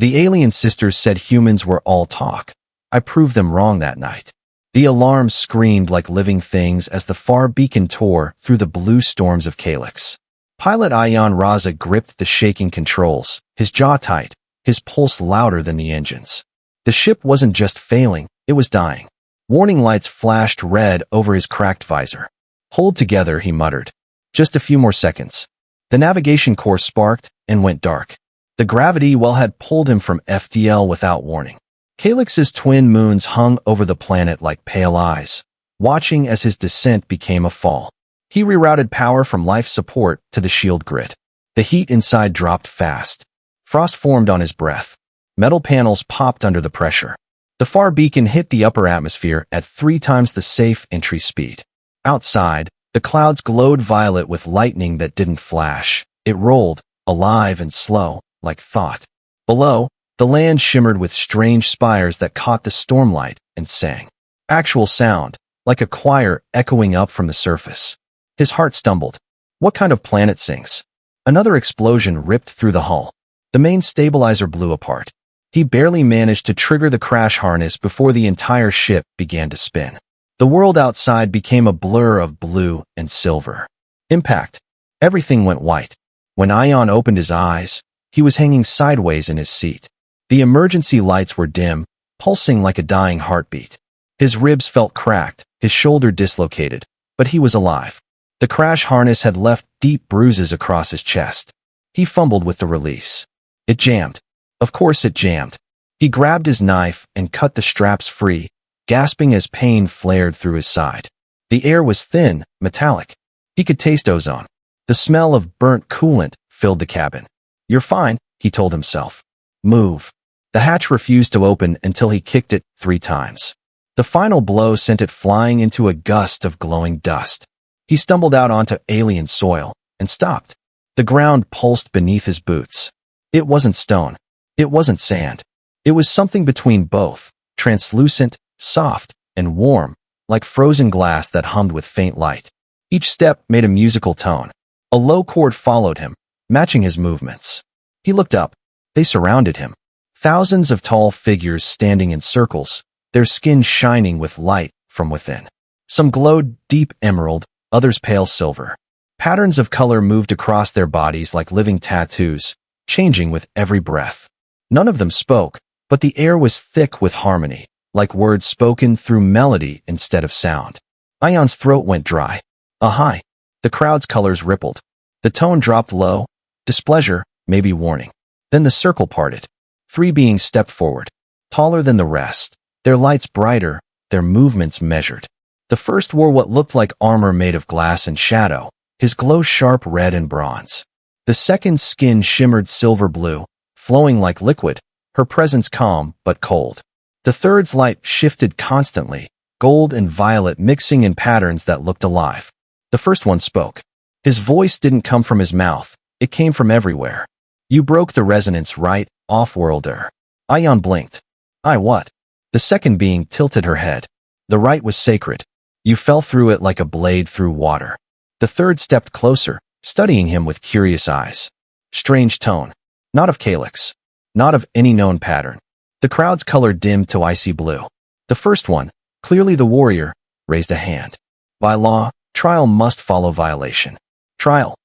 The alien sisters said humans were all talk. I proved them wrong that night. The alarms screamed like living things as the far beacon tore through the blue storms of Calyx. Pilot Ayan Raza gripped the shaking controls, his jaw tight, his pulse louder than the engines. The ship wasn't just failing, it was dying. Warning lights flashed red over his cracked visor. Hold together, he muttered. Just a few more seconds. The navigation course sparked and went dark. The gravity well had pulled him from FDL without warning. Calyx's twin moons hung over the planet like pale eyes, watching as his descent became a fall. He rerouted power from life support to the shield grid. The heat inside dropped fast. Frost formed on his breath. Metal panels popped under the pressure. The far beacon hit the upper atmosphere at 3 times the safe entry speed. Outside, the clouds glowed violet with lightning that didn't flash. It rolled, alive and slow, like thought. Below, the land shimmered with strange spires that caught the stormlight and sang. Actual sound, like a choir echoing up from the surface. His heart stumbled. What kind of planet sings? Another explosion ripped through the hull. The main stabilizer blew apart. He barely managed to trigger the crash harness before the entire ship began to spin. The world outside became a blur of blue and silver. Impact. Everything went white. When Ion opened his eyes, he was hanging sideways in his seat. The emergency lights were dim, pulsing like a dying heartbeat. His ribs felt cracked, his shoulder dislocated, but he was alive. The crash harness had left deep bruises across his chest. He fumbled with the release. It jammed. Of course it jammed. He grabbed his knife and cut the straps free, gasping as pain flared through his side. The air was thin, metallic. He could taste ozone. The smell of burnt coolant filled the cabin. You're fine, he told himself. Move. The hatch refused to open until he kicked it 3 times. The final blow sent it flying into a gust of glowing dust. He stumbled out onto alien soil and stopped. The ground pulsed beneath his boots. It wasn't stone. It wasn't sand. It was something between both, translucent, soft, and warm, like frozen glass that hummed with faint light. Each step made a musical tone. A low chord followed him, matching his movements. He looked up. They surrounded him. Thousands of tall figures standing in circles, their skin shining with light from within. Some glowed deep emerald, others pale silver. Patterns of color moved across their bodies like living tattoos, changing with every breath. None of them spoke, but the air was thick with harmony, like words spoken through melody instead of sound. Ion's throat went dry. Hi. The crowd's colors rippled. The tone dropped low, displeasure, maybe warning. Then the circle parted. 3 beings stepped forward, taller than the rest, their lights brighter, their movements measured. The first wore what looked like armor made of glass and shadow, his glow sharp red and bronze. The second's skin shimmered silver blue, flowing like liquid, her presence calm but cold. The third's light shifted constantly, gold and violet mixing in patterns that looked alive. The first one spoke. His voice didn't come from his mouth, it came from everywhere. You broke the resonance, right, off-worlder? Ion blinked. I what? The second being tilted her head. The right was sacred. You fell through it like a blade through water. The third stepped closer, studying him with curious eyes. Strange tone. Not of Calyx. Not of any known pattern. The crowd's color dimmed to icy blue. The first one, clearly the warrior, raised a hand. By law, trial must follow violation. Trial.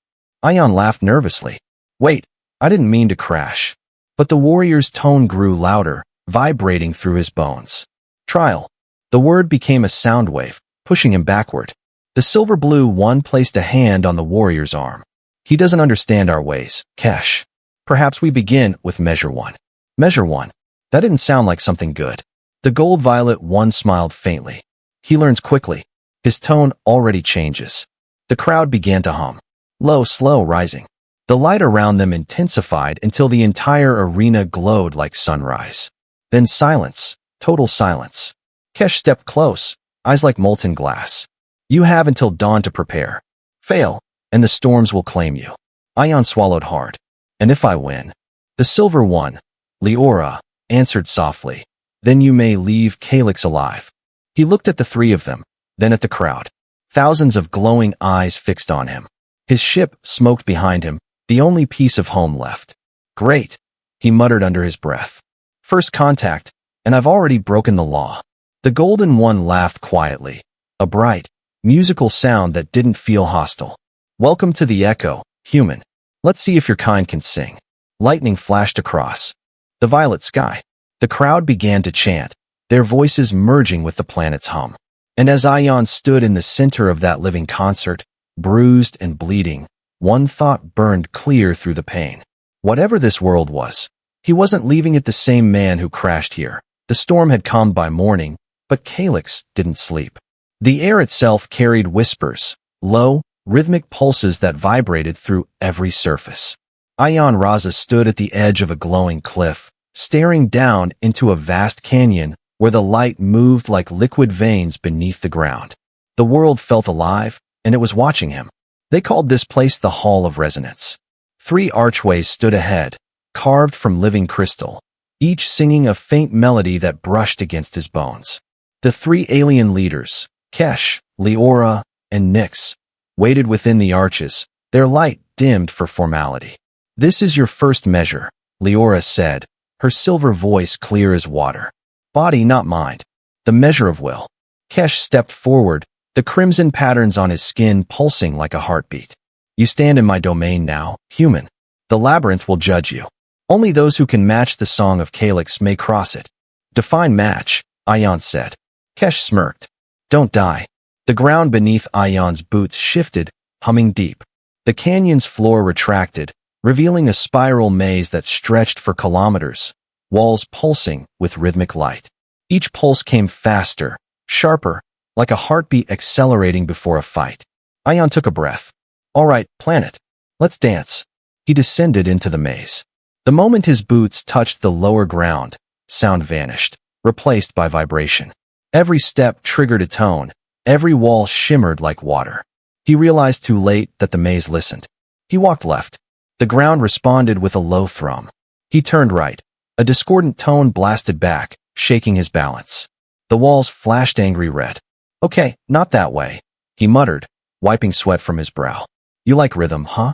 Ion laughed nervously. Wait, I didn't mean to crash. But the warrior's tone grew louder, vibrating through his bones. Trial. The word became a sound wave, pushing him backward. The silver blue one placed a hand on the warrior's arm. He doesn't understand our ways, Kesh. Perhaps we begin with measure 1. Measure 1. That didn't sound like something good. The gold violet one smiled faintly. He learns quickly. His tone already changes. The crowd began to hum. Low, slow, rising. The light around them intensified until the entire arena glowed like sunrise. Then silence, total silence. Kesh stepped close, eyes like molten glass. You have until dawn to prepare. Fail, and the storms will claim you. Ion swallowed hard. And if I win? The silver one, Leora, answered softly. Then you may leave Calyx alive. He looked at the 3 of them, then at the crowd. Thousands of glowing eyes fixed on him. His ship smoked behind him, the only piece of home left. Great. he muttered under his breath. First contact, and I've already broken the law. The Golden One laughed quietly, a bright, musical sound that didn't feel hostile. Welcome to the echo, human. Let's see if your kind can sing. Lightning flashed across the violet sky. The crowd began to chant, their voices merging with the planet's hum. And as Ion stood in the center of that living concert, bruised and bleeding, one thought burned clear through the pain. Whatever this world was, he wasn't leaving it the same man who crashed here. The storm had calmed by morning, but Calyx didn't sleep. The air itself carried whispers, low, rhythmic pulses that vibrated through every surface. Ion Raza stood at the edge of a glowing cliff, staring down into a vast canyon where the light moved like liquid veins beneath the ground. The world felt alive, and it was watching him. They called this place the Hall of Resonance. 3 archways stood ahead, carved from living crystal, each singing a faint melody that brushed against his bones. The 3 alien leaders, Kesh, Leora, and Nyx, waited within the arches, their light dimmed for formality. This is your first measure, Leora said, her silver voice clear as water. Body, not mind. The measure of will. Kesh stepped forward, the crimson patterns on his skin pulsing like a heartbeat. You stand in my domain now, human. The labyrinth will judge you. Only those who can match the song of Calyx may cross it. Define match, Ion said. Kesh smirked. Don't die. The ground beneath Ion's boots shifted, humming deep. The canyon's floor retracted, revealing a spiral maze that stretched for kilometers, walls pulsing with rhythmic light. Each pulse came faster, sharper, like a heartbeat accelerating before a fight. Ion took a breath. All right, planet. Let's dance. He descended into the maze. The moment his boots touched the lower ground, sound vanished, replaced by vibration. Every step triggered a tone, every wall shimmered like water. He realized too late that the maze listened. He walked left. The ground responded with a low thrum. He turned right. A discordant tone blasted back, shaking his balance. The walls flashed angry red. Okay, not that way, he muttered, wiping sweat from his brow. You like rhythm, huh?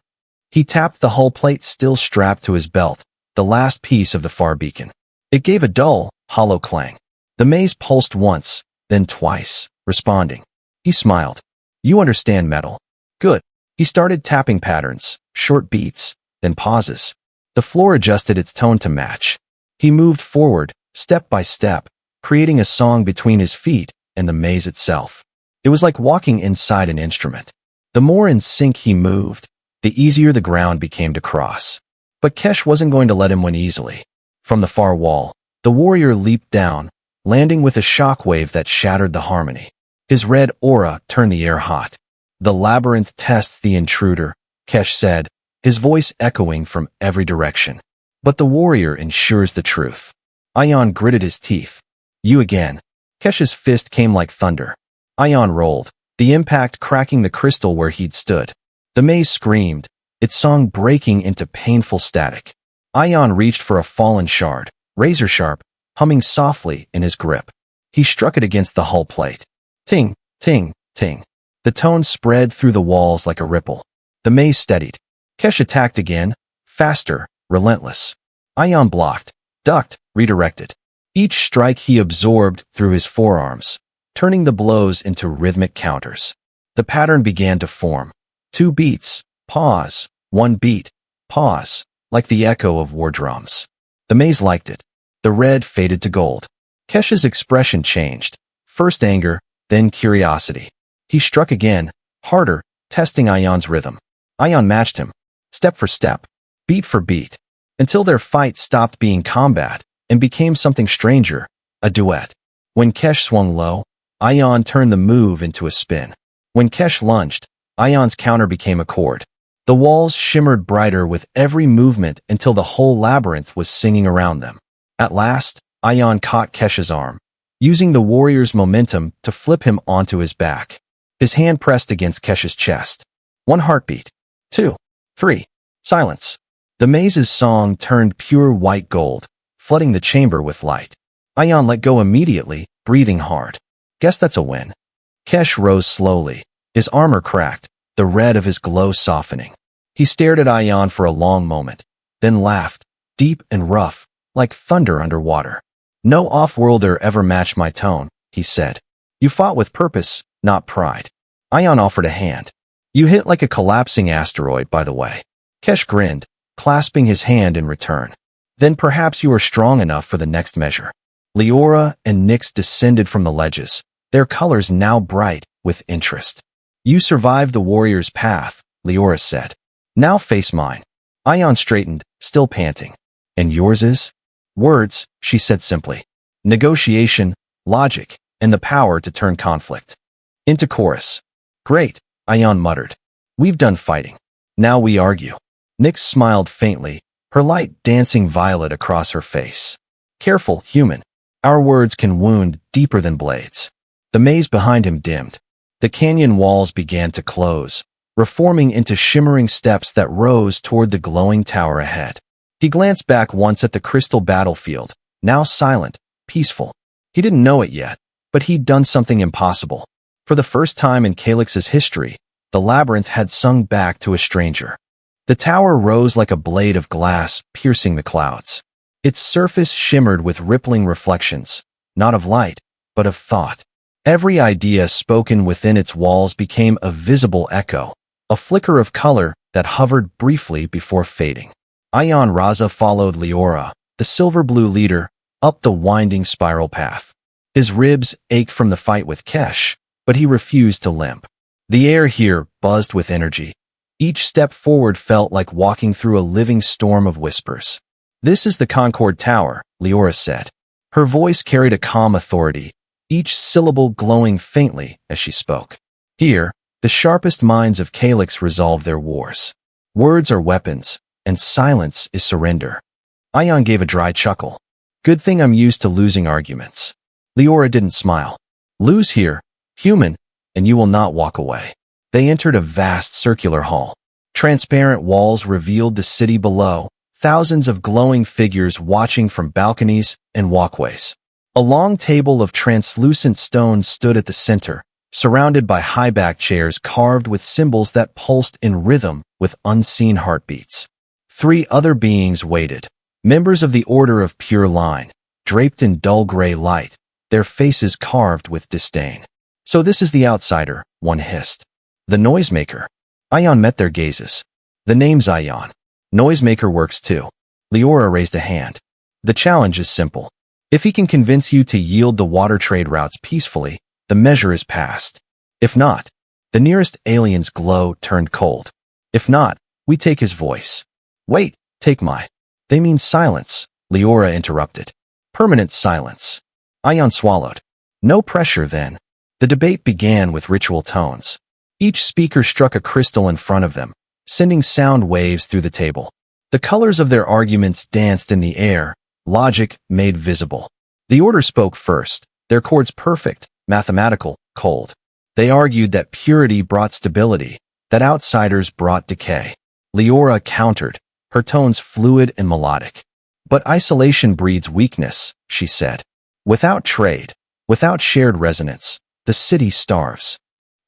He tapped the hull plate still strapped to his belt, the last piece of the far beacon. It gave a dull, hollow clang. The maze pulsed once, then twice, responding. He smiled. You understand metal. Good. He started tapping patterns, short beats, then pauses. The floor adjusted its tone to match. He moved forward, step by step, creating a song between his feet and the maze itself. It was like walking inside an instrument. The more in sync he moved, the easier the ground became to cross. But Kesh wasn't going to let him win easily. From the far wall, the warrior leaped down, landing with a shockwave that shattered the harmony. His red aura turned the air hot. The labyrinth tests the intruder, Kesh said, his voice echoing from every direction. But the warrior ensures the truth. Ion gritted his teeth. You again. Kesh's fist came like thunder. Ion rolled, the impact cracking the crystal where he'd stood. The maze screamed, its song breaking into painful static. Ion reached for a fallen shard, razor sharp, humming softly in his grip. He struck it against the hull plate. Ting, ting, ting. The tone spread through the walls like a ripple. The maze steadied. Kesh attacked again, faster, relentless. Ion blocked, ducked, redirected. Each strike he absorbed through his forearms, turning the blows into rhythmic counters. The pattern began to form. 2 beats, pause, 1 beat, pause, like the echo of war drums. The maze liked it. The red faded to gold. Kesh's expression changed, first anger, then curiosity. He struck again, harder, testing Ion's rhythm. Ion matched him, step for step, beat for beat, until their fight stopped being combat and became something stranger, a duet. When Kesh swung low, Ion turned the move into a spin. When Kesh lunged, Ion's counter became a chord. The walls shimmered brighter with every movement until the whole labyrinth was singing around them. At last, Ion caught Kesh's arm, using the warrior's momentum to flip him onto his back. His hand pressed against Kesh's chest. 1 heartbeat. 2. 3. Silence. The maze's song turned pure white gold, flooding the chamber with light. Ion let go immediately, breathing hard. Guess that's a win. Kesh rose slowly, his armor cracked, the red of his glow softening. He stared at Ion for a long moment, then laughed, deep and rough, like thunder underwater. No off-worlder ever matched my tone, he said. You fought with purpose, not pride. Ion offered a hand. You hit like a collapsing asteroid, by the way. Kesh grinned, clasping his hand in return. Then perhaps you are strong enough for the next measure. Leora and Nyx descended from the ledges, their colors now bright with interest. You survived the warrior's path, Leora said. Now face mine. Ion straightened, still panting. And yours is? Words, she said simply. Negotiation, logic, and the power to turn conflict into chorus. Great, Ion muttered. We've done fighting. Now we argue. Nyx smiled faintly, her light dancing violet across her face. Careful, human. Our words can wound deeper than blades. The maze behind him dimmed. The canyon walls began to close, reforming into shimmering steps that rose toward the glowing tower ahead. He glanced back once at the crystal battlefield, now silent, peaceful. He didn't know it yet, but he'd done something impossible. For the first time in Calyx's history, the labyrinth had sung back to a stranger. The tower rose like a blade of glass, piercing the clouds. Its surface shimmered with rippling reflections, not of light, but of thought. Every idea spoken within its walls became a visible echo, a flicker of color that hovered briefly before fading. Ion Raza followed Leora, the silver-blue leader, up the winding spiral path. His ribs ached from the fight with Kesh, but he refused to limp. The air here buzzed with energy. Each step forward felt like walking through a living storm of whispers. This is the Concord Tower, Leora said. Her voice carried a calm authority, each syllable glowing faintly as she spoke. Here, the sharpest minds of Calyx resolve their wars. Words are weapons, and silence is surrender. Ion gave a dry chuckle. Good thing I'm used to losing arguments. Leora didn't smile. Lose here, human, and you will not walk away. They entered a vast circular hall. Transparent walls revealed the city below, thousands of glowing figures watching from balconies and walkways. A long table of translucent stone stood at the center, surrounded by high-backed chairs carved with symbols that pulsed in rhythm with unseen heartbeats. 3 other beings waited, members of the Order of Pure Line, draped in dull gray light, their faces carved with disdain. So this is the outsider, one hissed. The noisemaker. Ion met their gazes. The name's Ion. Noisemaker works too. Leora raised a hand. The challenge is simple. If he can convince you to yield the water trade routes peacefully, the measure is passed. If not, the nearest alien's glow turned cold. If not, we take his voice. Wait, take my. They mean silence, Leora interrupted. Permanent silence. Ion swallowed. No pressure then. The debate began with ritual tones. Each speaker struck a crystal in front of them, sending sound waves through the table. The colors of their arguments danced in the air, logic made visible. The Order spoke first, their chords perfect, mathematical, cold. They argued that purity brought stability, that outsiders brought decay. Leora countered, her tones fluid and melodic. But isolation breeds weakness, she said. Without trade, without shared resonance, the city starves.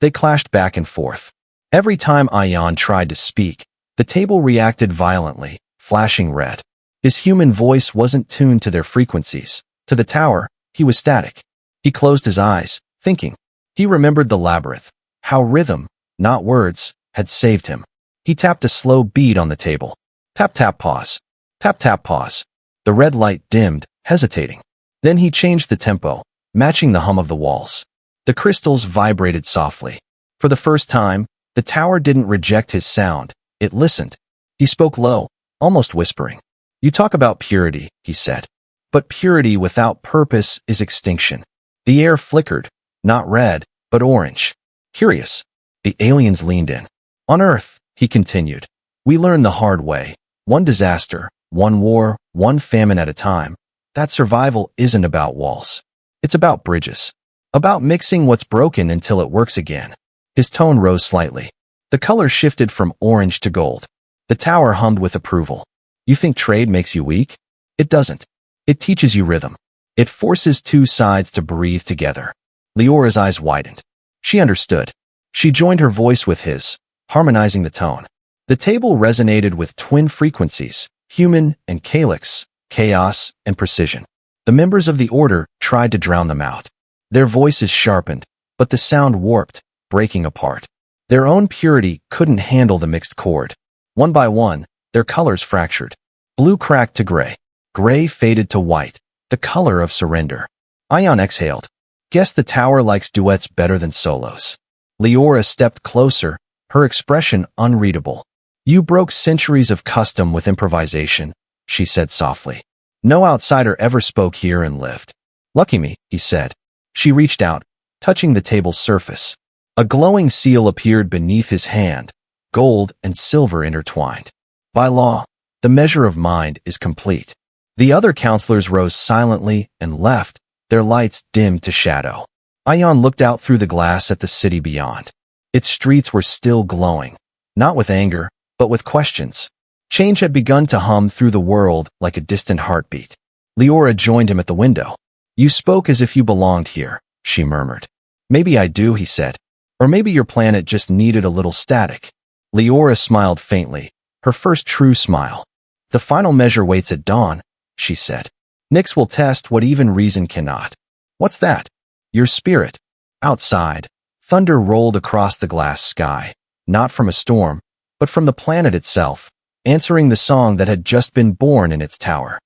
They clashed back and forth. Every time Ion tried to speak, the table reacted violently, flashing red. His human voice wasn't tuned to their frequencies. To the tower, he was static. He closed his eyes, thinking. He remembered the labyrinth, how rhythm, not words, had saved him. He tapped a slow beat on the table. Tap, tap, pause. Tap, tap, pause. The red light dimmed, hesitating. Then he changed the tempo, matching the hum of the walls. The crystals vibrated softly. For the first time, the tower didn't reject his sound, it listened. He spoke low, almost whispering. You talk about purity, he said. But purity without purpose is extinction. The air flickered, not red, but orange. Curious. The aliens leaned in. On Earth, he continued, we learn the hard way. One disaster, one war, one famine at a time. That survival isn't about walls. It's about bridges. About mixing what's broken until it works again. His tone rose slightly. The color shifted from orange to gold. The tower hummed with approval. You think trade makes you weak? It doesn't. It teaches you rhythm. It forces 2 sides to breathe together. Leora's eyes widened. She understood. She joined her voice with his, harmonizing the tone. The table resonated with twin frequencies, Human and calyx, chaos and precision. The members of the order tried to drown them out. Their voices sharpened, but the sound warped, breaking apart. Their own purity couldn't handle the mixed chord. One by one, their colors fractured. Blue cracked to gray. Gray faded to white, the color of surrender. Ion exhaled. Guess the tower likes duets better than solos. Leora stepped closer, her expression unreadable. You broke centuries of custom with improvisation, she said softly. No outsider ever spoke here and lived. Lucky me, he said. She reached out, touching the table's surface. A glowing seal appeared beneath his hand, gold and silver intertwined. By law, the measure of mind is complete. The other counselors rose silently and left, their lights dimmed to shadow. Ion looked out through the glass at the city beyond. Its streets were still glowing, not with anger, but with questions. Change had begun to hum through the world like a distant heartbeat. Leora joined him at the window. You spoke as if you belonged here, she murmured. Maybe I do, he said. Or maybe your planet just needed a little static. Leora smiled faintly, her first true smile. The final measure waits at dawn, she said. Nyx will test what even reason cannot. What's that? Your spirit. Outside, thunder rolled across the glass sky, not from a storm, but from the planet itself, answering the song that had just been born in its tower.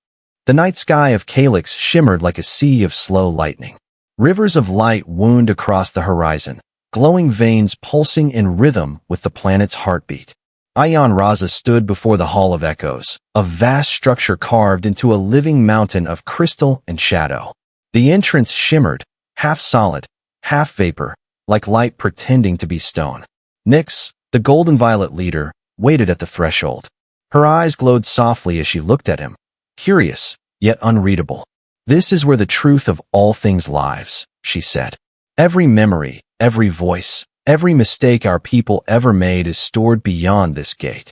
The night sky of Calyx shimmered like a sea of slow lightning. Rivers of light wound across the horizon, glowing veins pulsing in rhythm with the planet's heartbeat. Ion Raza stood before the Hall of Echoes, a vast structure carved into a living mountain of crystal and shadow. The entrance shimmered, half solid, half vapor, like light pretending to be stone. Nyx, the golden violet leader, waited at the threshold. Her eyes glowed softly as she looked at him, curious, yet unreadable. This is where the truth of all things lives, she said. Every memory, every voice, every mistake our people ever made is stored beyond this gate.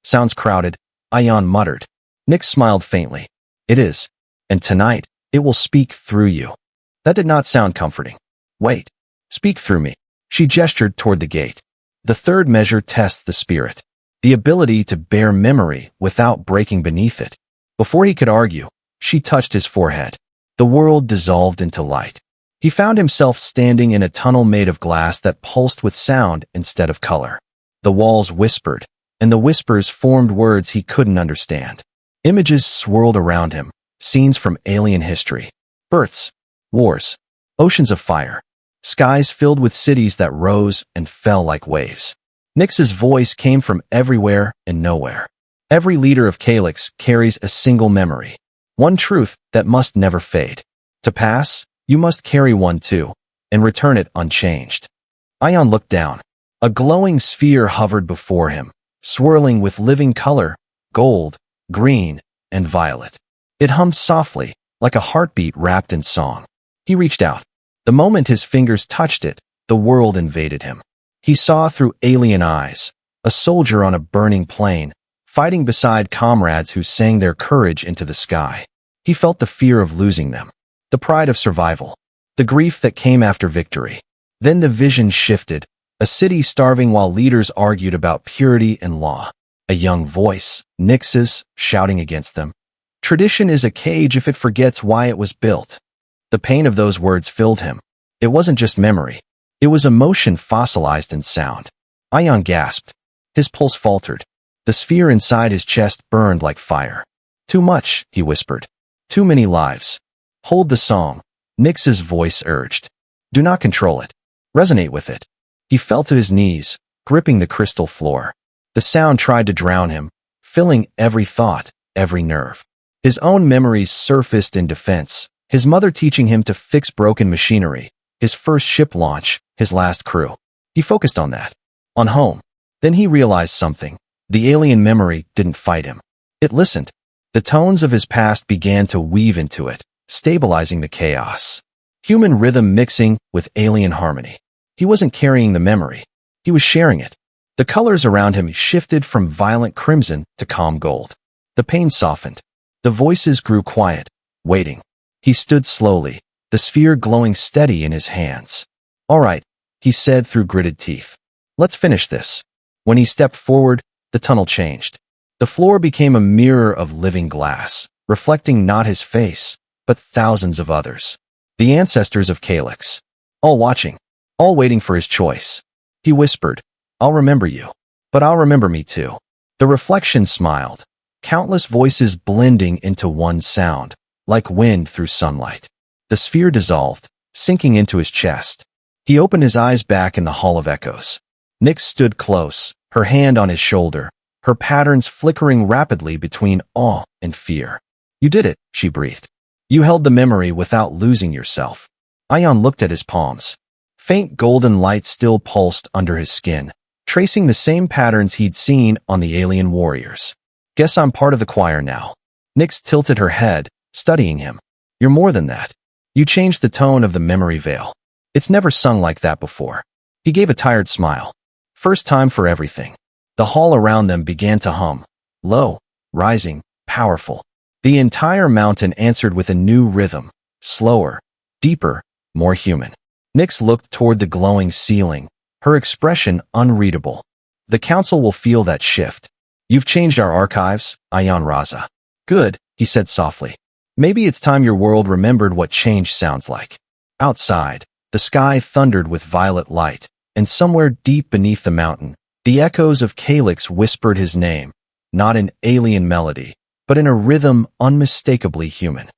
Sounds crowded, Ion muttered. Nyx smiled faintly. It is. And tonight, it will speak through you. That did not sound comforting. Wait. Speak through me. She gestured toward the gate. The third measure tests the spirit. The ability to bear memory without breaking beneath it. Before he could argue, she touched his forehead. The world dissolved into light. He found himself standing in a tunnel made of glass that pulsed with sound instead of color. The walls whispered, and the whispers formed words he couldn't understand. Images swirled around him, scenes from alien history. Births, wars, oceans of fire, skies filled with cities that rose and fell like waves. Nyx's voice came from everywhere and nowhere. Every leader of Calyx carries a single memory, one truth that must never fade. To pass, you must carry one too, and return it unchanged. Ion looked down. A glowing sphere hovered before him, swirling with living color, gold, green, and violet. It hummed softly, like a heartbeat wrapped in song. He reached out. The moment his fingers touched it, the world invaded him. He saw through alien eyes, a soldier on a burning plain, fighting beside comrades who sang their courage into the sky. He felt the fear of losing them, the pride of survival, the grief that came after victory. Then the vision shifted, a city starving while leaders argued about purity and law. A young voice, Nyx's, shouting against them. Tradition is a cage if it forgets why it was built. The pain of those words filled him. It wasn't just memory. It was emotion fossilized in sound. Ion gasped. His pulse faltered. The sphere inside his chest burned like fire. Too much, he whispered. Too many lives. Hold the song, Nyx's voice urged. Do not control it. Resonate with it. He fell to his knees, gripping the crystal floor. The sound tried to drown him, filling every thought, every nerve. His own memories surfaced in defense, his mother teaching him to fix broken machinery, his first ship launch, his last crew. He focused on that. On home. Then he realized something. The alien memory didn't fight him. It listened. The tones of his past began to weave into it, stabilizing the chaos. Human rhythm mixing with alien harmony. He wasn't carrying the memory. He was sharing it. The colors around him shifted from violent crimson to calm gold. The pain softened. The voices grew quiet, waiting. He stood slowly, the sphere glowing steady in his hands. All right, he said through gritted teeth. Let's finish this. When he stepped forward, the tunnel changed. The floor became a mirror of living glass, reflecting not his face, but thousands of others. The ancestors of Calyx. All watching, all waiting for his choice. He whispered, "I'll remember you. But I'll remember me too." The reflection smiled, countless voices blending into one sound, like wind through sunlight. The sphere dissolved, sinking into his chest. He opened his eyes back in the Hall of Echoes. Nyx stood close, her hand on his shoulder, her patterns flickering rapidly between awe and fear. "You did it," she breathed. "You held the memory without losing yourself." Ion looked at his palms. Faint golden light still pulsed under his skin, tracing the same patterns he'd seen on the alien warriors. "Guess I'm part of the choir now." Nyx tilted her head, studying him. "You're more than that. You changed the tone of the memory veil. It's never sung like that before." He gave a tired smile. First time for everything. The hall around them began to hum. Low, rising, powerful. The entire mountain answered with a new rhythm. Slower, deeper, more human. Nyx looked toward the glowing ceiling, her expression unreadable. "The council will feel that shift. You've changed our archives, Ion Raza." "Good," he said softly. "Maybe it's time your world remembered what change sounds like." Outside, the sky thundered with violet light, and somewhere deep beneath the mountain, the echoes of Calyx whispered his name, not in alien melody, but in a rhythm unmistakably human.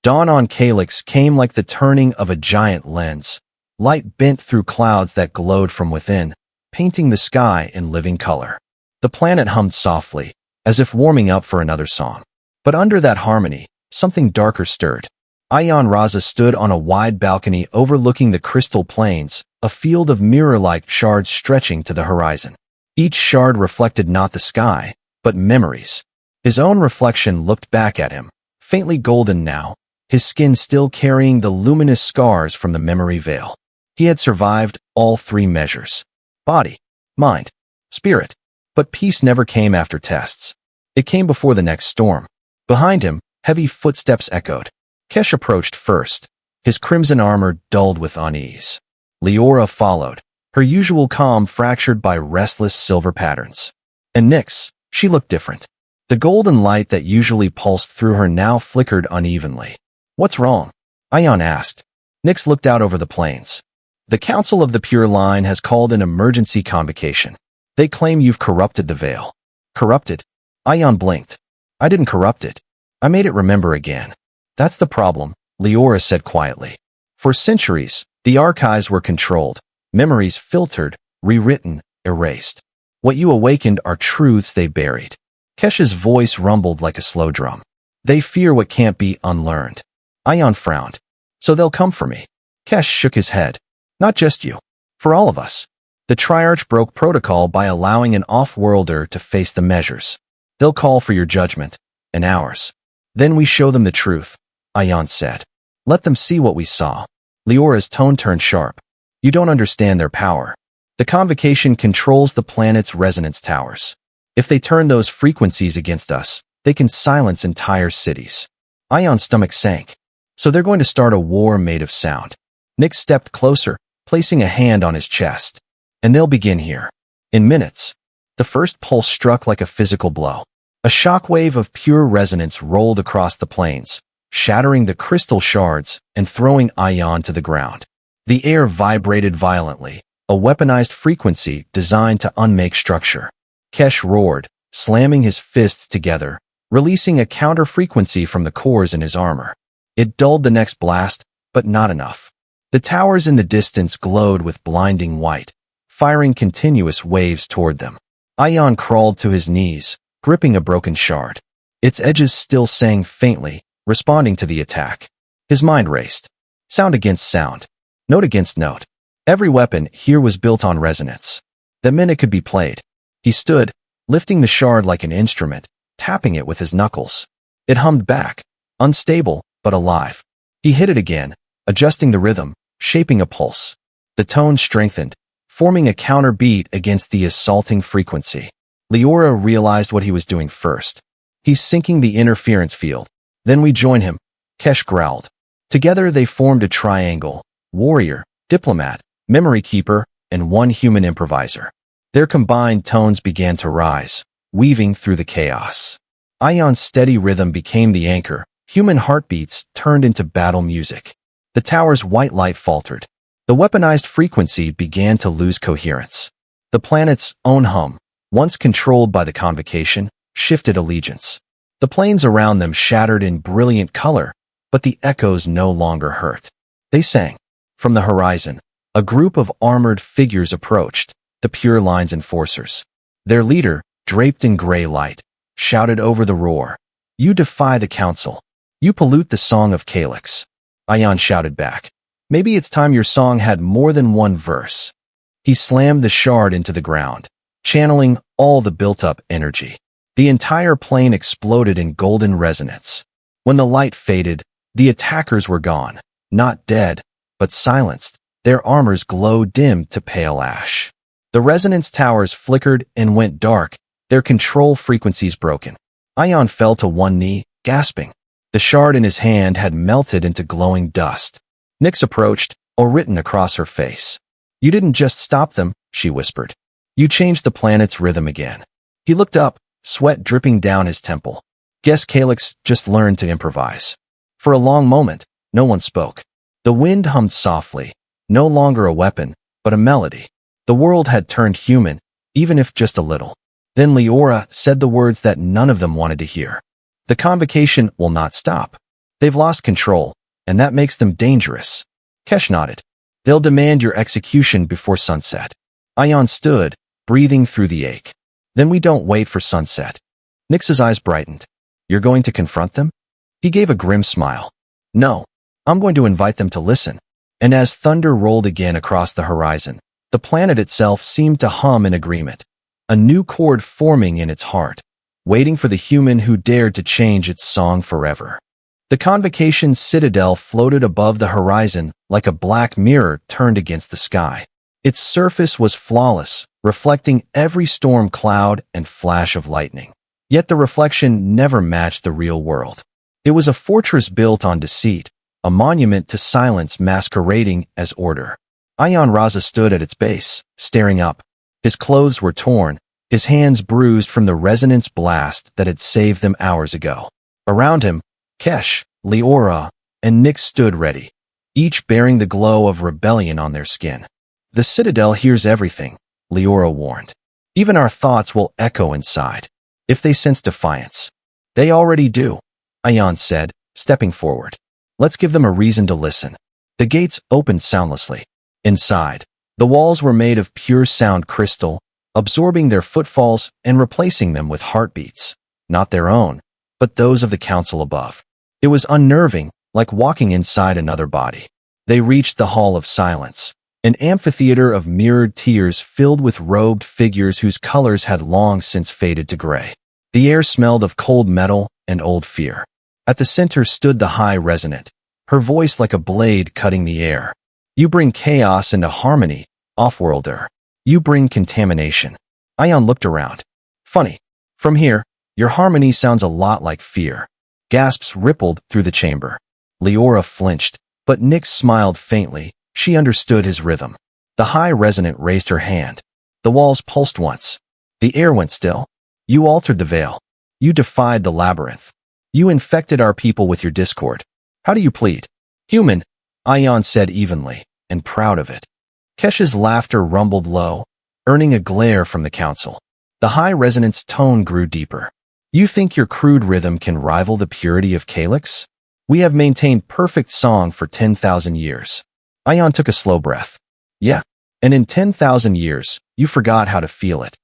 Dawn on Calyx came like the turning of a giant lens. Light bent through clouds that glowed from within, painting the sky in living color. The planet hummed softly, as if warming up for another song. But under that harmony, something darker stirred. Ion Raza stood on a wide balcony overlooking the crystal plains, a field of mirror-like shards stretching to the horizon. Each shard reflected not the sky, but memories. His own reflection looked back at him, faintly golden now, his skin still carrying the luminous scars from the memory veil. He had survived all three measures. Body, mind, spirit. But peace never came after tests. It came before the next storm. Behind him, heavy footsteps echoed. Kesh approached first, his crimson armor dulled with unease. Leora followed, her usual calm fractured by restless silver patterns. And Nyx, she looked different. The golden light that usually pulsed through her now flickered unevenly. "What's wrong?" Ion asked. Nyx looked out over the plains. "The Council of the Pure Line has called an emergency convocation. They claim you've corrupted the veil." "Corrupted?" Ion blinked. "I didn't corrupt it. I made it remember again." "That's the problem," Leora said quietly. "For centuries, the archives were controlled, memories filtered, rewritten, erased. What you awakened are truths they buried." Kesh's voice rumbled like a slow drum. "They fear what can't be unlearned." Ion frowned. "So they'll come for me." Kesh shook his head. "Not just you. For all of us. The Triarch broke protocol by allowing an off-worlder to face the measures. They'll call for your judgment, and ours. Then we show them the truth," Ion said. "Let them see what we saw." Leora's tone turned sharp. "You don't understand their power. The convocation controls the planet's resonance towers. If they turn those frequencies against us, they can silence entire cities." Ion's stomach sank. "So they're going to start a war made of sound." Nyx stepped closer, placing a hand on his chest. "And they'll begin here. In minutes." The first pulse struck like a physical blow. A shockwave of pure resonance rolled across the plains, shattering the crystal shards and throwing Ion to the ground. The air vibrated violently, a weaponized frequency designed to unmake structure. Kesh roared, slamming his fists together, releasing a counter-frequency from the cores in his armor. It dulled the next blast, but not enough. The towers in the distance glowed with blinding white, firing continuous waves toward them. Ion crawled to his knees, gripping a broken shard. Its edges still sang faintly, responding to the attack. His mind raced. Sound against sound. Note against note. Every weapon here was built on resonance. The minute could be played. He stood, lifting the shard like an instrument, tapping it with his knuckles. It hummed back, unstable, but alive. He hit it again, adjusting the rhythm, shaping a pulse. The tone strengthened, forming a counterbeat against the assaulting frequency. Leora realized what he was doing first. "He's sinking the interference field. Then we join him," Kesh growled. Together they formed a triangle: warrior, diplomat, memory keeper, and one human improviser. Their combined tones began to rise, weaving through the chaos. Ion's steady rhythm became the anchor. Human heartbeats turned into battle music. The tower's white light faltered. The weaponized frequency began to lose coherence. The planet's own hum, once controlled by the convocation, shifted allegiance. The plains around them shattered in brilliant color, but the echoes no longer hurt. They sang. From the horizon, a group of armored figures approached, the Pure Line's enforcers. Their leader, draped in gray light, shouted over the roar. "You defy the council. You pollute the song of Calyx." Ion shouted back. "Maybe it's time your song had more than one verse." He slammed the shard into the ground, channeling all the built-up energy. The entire plane exploded in golden resonance. When the light faded, the attackers were gone, not dead, but silenced. Their armors glowed dim to pale ash. The resonance towers flickered and went dark, their control frequencies broken. Ion fell to one knee, gasping. The shard in his hand had melted into glowing dust. Nyx approached, a written across her face. "You didn't just stop them," she whispered. "You changed the planet's rhythm again." He looked up, sweat dripping down his temple. Guess Calyx just learned to improvise. For a long moment, no one spoke. The wind hummed softly, no longer a weapon, but a melody. The world had turned human, even if just a little. Then Leora said the words that none of them wanted to hear. "The convocation will not stop. They've lost control, and that makes them dangerous." Kesh nodded. "They'll demand your execution before sunset." Ion stood, breathing through the ache. "Then we don't wait for sunset." Nyx's eyes brightened. "You're going to confront them?" He gave a grim smile. "No, I'm going to invite them to listen." And as thunder rolled again across the horizon, the planet itself seemed to hum in agreement, a new chord forming in its heart, waiting for the human who dared to change its song forever. The convocation citadel floated above the horizon like a black mirror turned against the sky. Its surface was flawless, reflecting every storm cloud and flash of lightning. Yet the reflection never matched the real world. It was a fortress built on deceit, a monument to silence masquerading as order. Ion Raza stood at its base, staring up. His clothes were torn, his hands bruised from the resonance blast that had saved them hours ago. Around him, Kesh, Leora, and Nyx stood ready, each bearing the glow of rebellion on their skin. "The Citadel hears everything," Leora warned. "Even our thoughts will echo inside, if they sense defiance." "They already do," Ion said, stepping forward. "Let's give them a reason to listen." The gates opened soundlessly. Inside, the walls were made of pure sound crystal, absorbing their footfalls and replacing them with heartbeats, not their own, but those of the council above. It was unnerving, like walking inside another body. They reached the Hall of Silence, an amphitheater of mirrored tiers filled with robed figures whose colors had long since faded to gray. The air smelled of cold metal and old fear. At the center stood the High Resonant, her voice like a blade cutting the air. "You bring chaos into harmony, Offworlder. You bring contamination." Ion looked around. "Funny. From here, your harmony sounds a lot like fear." Gasps rippled through the chamber. Leora flinched, but Nyx smiled faintly. She understood his rhythm. The High Resonant raised her hand. The walls pulsed once. The air went still. "You altered the veil. You defied the labyrinth. You infected our people with your discord. How do you plead?" "Human," Ion said evenly, and proud of it. Kesh's laughter rumbled low, earning a glare from the council. The High Resonant's tone grew deeper. "You think your crude rhythm can rival the purity of Calyx? We have maintained perfect song for 10,000 years. Ion took a slow breath. "Yeah, and in 10,000 years, you forgot how to feel it."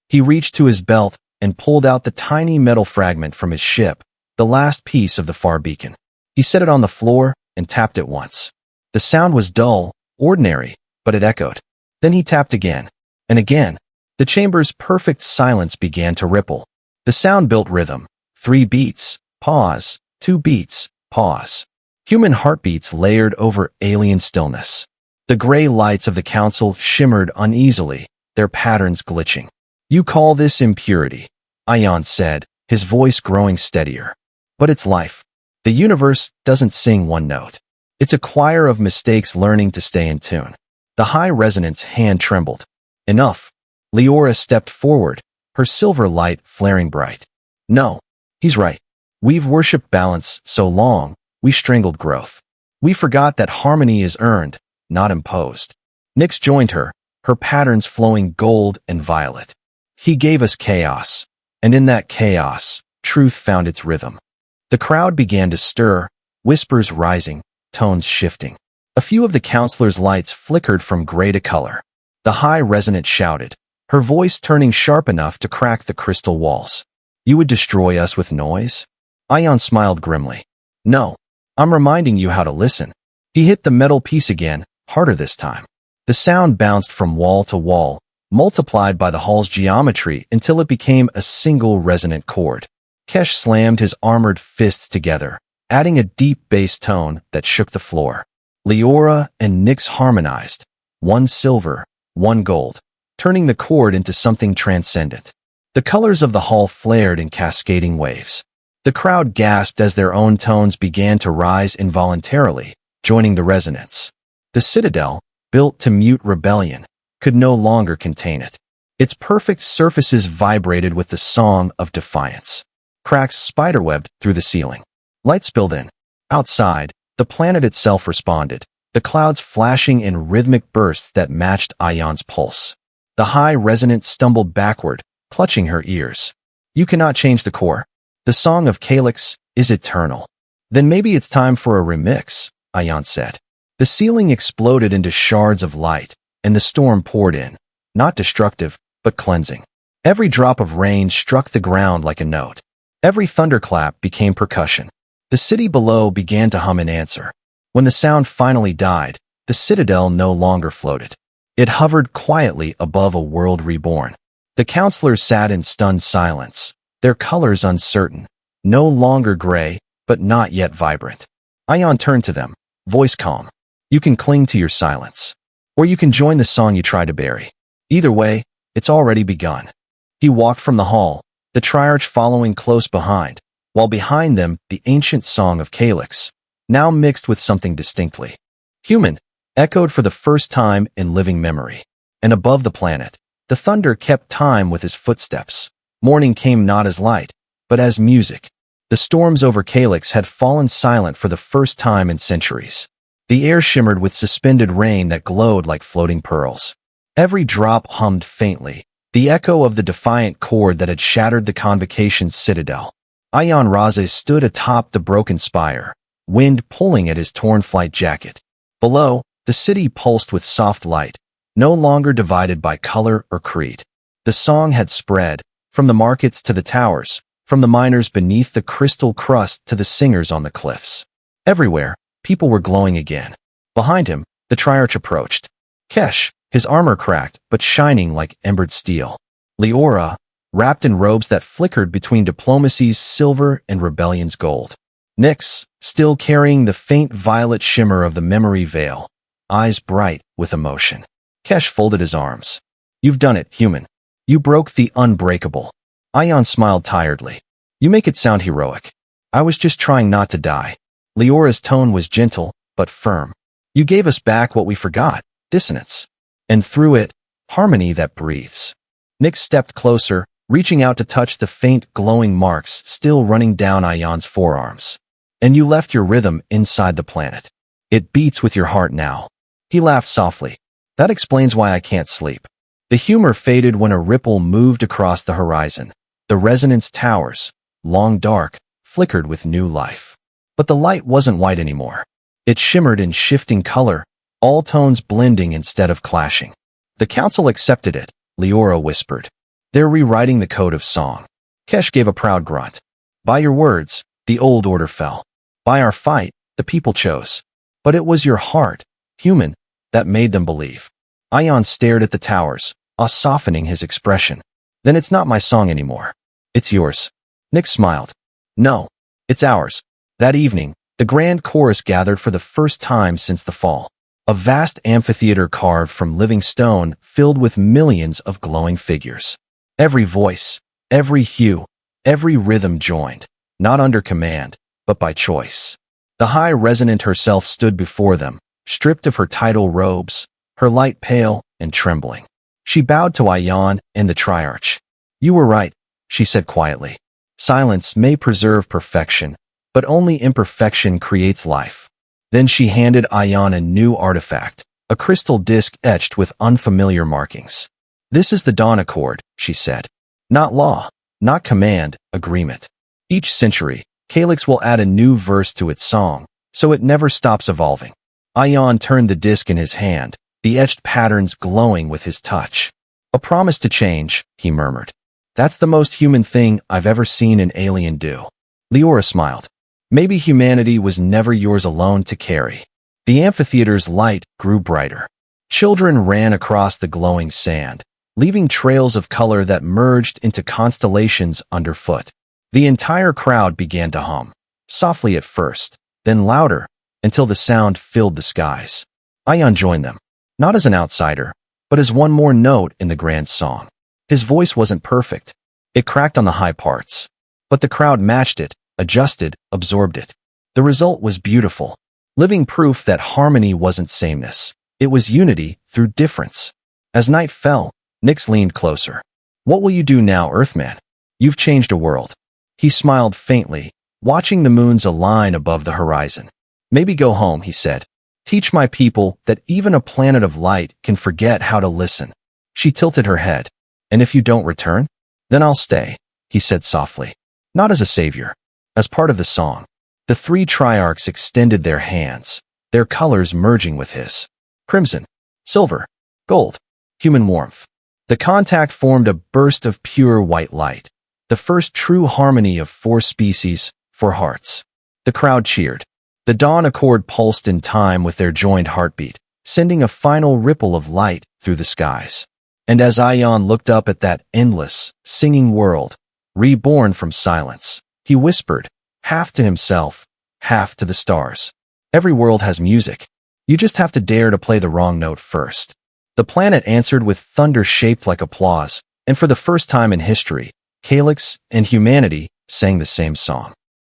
He reached to his belt and pulled out the tiny metal fragment from his ship, the last piece of the far beacon. He set it on the floor and tapped it once. The sound was dull, ordinary, but it echoed. Then he tapped again, and again. The chamber's perfect silence began to ripple. The sound built rhythm. 3 beats, pause, 2 beats, pause. Human heartbeats layered over alien stillness. The gray lights of the council shimmered uneasily, their patterns glitching. "You call this impurity," Ion said, his voice growing steadier. "But it's life. The universe doesn't sing one note. It's a choir of mistakes learning to stay in tune." The High Resonant's hand trembled. "Enough." Leora stepped forward, her silver light flaring bright. No, he's right. We've worshipped balance so long, we strangled growth. We forgot that harmony is earned, not imposed. Nyx joined her, her patterns flowing gold and violet. He gave us chaos, and in that chaos, truth found its rhythm. The crowd began to stir, whispers rising, tones shifting. A few of the counselors' lights flickered from gray to color. The high resonant shouted, her voice turning sharp enough to crack the crystal walls. You would destroy us with noise? Ion smiled grimly. No, I'm reminding you how to listen. He hit the metal piece again, harder this time. The sound bounced from wall to wall, multiplied by the hall's geometry until it became a single resonant chord. Kesh slammed his armored fists together, adding a deep bass tone that shook the floor. Leora and Nyx harmonized, one silver, one gold, turning the chord into something transcendent. The colors of the hall flared in cascading waves. The crowd gasped as their own tones began to rise involuntarily, joining the resonance. The citadel, built to mute rebellion, could no longer contain it. Its perfect surfaces vibrated with the song of defiance. Cracks spiderwebbed through the ceiling. Light spilled in. Outside, the planet itself responded, the clouds flashing in rhythmic bursts that matched Ion's pulse. The high resonant stumbled backward, clutching her ears. You cannot change the core. The song of Calyx is eternal. Then maybe it's time for a remix, Ion said. The ceiling exploded into shards of light, and the storm poured in, not destructive, but cleansing. Every drop of rain struck the ground like a note. Every thunderclap became percussion. The city below began to hum in answer. When the sound finally died, the citadel no longer floated. It hovered quietly above a world reborn. The counselors sat in stunned silence, their colors uncertain, no longer gray, but not yet vibrant. Ion turned to them, voice calm. You can cling to your silence, or you can join the song you try to bury. Either way, it's already begun. He walked from the hall, the Triarch following close behind, while behind them the ancient song of Calyx, now mixed with something distinctly human, echoed for the first time in living memory. And above the planet, the thunder kept time with his footsteps. Morning came not as light, but as music. The storms over Calyx had fallen silent for the first time in centuries. The air shimmered with suspended rain that glowed like floating pearls. Every drop hummed faintly, the echo of the defiant chord that had shattered the Convocation's citadel. Ion Raze stood atop the broken spire, wind pulling at his torn flight jacket. Below, the city pulsed with soft light, no longer divided by color or creed. The song had spread, from the markets to the towers, from the miners beneath the crystal crust to the singers on the cliffs. Everywhere, people were glowing again. Behind him, the Triarch approached. Kesh, his armor cracked but shining like embered steel. Leora, wrapped in robes that flickered between diplomacy's silver and rebellion's gold. Nyx, still carrying the faint violet shimmer of the memory veil, eyes bright with emotion. Kesh folded his arms. You've done it, human. You broke the unbreakable. Ion smiled tiredly. You make it sound heroic. I was just trying not to die. Leora's tone was gentle, but firm. You gave us back what we forgot, dissonance. And through it, harmony that breathes. Nyx stepped closer, reaching out to touch the faint glowing marks still running down Ion's forearms. And you left your rhythm inside the planet. It beats with your heart now. He laughed softly. That explains why I can't sleep. The humor faded when a ripple moved across the horizon. The resonance towers, long dark, flickered with new life. But the light wasn't white anymore. It shimmered in shifting color, all tones blending instead of clashing. The council accepted it, Leora whispered. They're rewriting the code of song. Kesh gave a proud grunt. By your words, the old order fell. By our fight, the people chose. But it was your heart, human, that made them believe. Ion stared at the towers, softening his expression. Then it's not my song anymore. It's yours. Nyx smiled. No, it's ours. That evening, the grand chorus gathered for the first time since the fall. A vast amphitheater carved from living stone filled with millions of glowing figures. Every voice, every hue, every rhythm joined, not under command, but by choice. The high resonant herself stood before them, stripped of her tidal robes, her light pale and trembling. She bowed to Ion and the Triarch. You were right, she said quietly. Silence may preserve perfection, but only imperfection creates life. Then she handed Ion a new artifact, a crystal disc etched with unfamiliar markings. This is the Dawn Accord, she said. Not law, not command, agreement. Each century, Calyx will add a new verse to its song, so it never stops evolving. Ion turned the disc in his hand, the etched patterns glowing with his touch. A promise to change, he murmured. That's the most human thing I've ever seen an alien do. Leora smiled. Maybe humanity was never yours alone to carry. The amphitheater's light grew brighter. Children ran across the glowing sand, leaving trails of color that merged into constellations underfoot. The entire crowd began to hum, softly at first, then louder, until the sound filled the skies. Ion joined them, not as an outsider, but as one more note in the grand song. His voice wasn't perfect. It cracked on the high parts. But the crowd matched it, adjusted, absorbed it. The result was beautiful, living proof that harmony wasn't sameness. It was unity through difference. As night fell, Nyx leaned closer. What will you do now, Earthman? You've changed a world. He smiled faintly, watching the moons align above the horizon. Maybe go home, he said. Teach my people that even a planet of light can forget how to listen. She tilted her head. And if you don't return? Then I'll stay, he said softly. Not as a savior, as part of the song. The three triarchs extended their hands, their colors merging with his. Crimson, silver, gold, human warmth. The contact formed a burst of pure white light, the first true harmony of four species, four hearts. The crowd cheered. The Dawn Accord pulsed in time with their joined heartbeat, sending a final ripple of light through the skies. And as Ion looked up at that endless, singing world, reborn from silence, he whispered, half to himself, half to the stars. Every world has music. You just have to dare to play the wrong note first. The planet answered with thunder shaped like applause, and for the first time in history, Calyx and humanity sang the same song.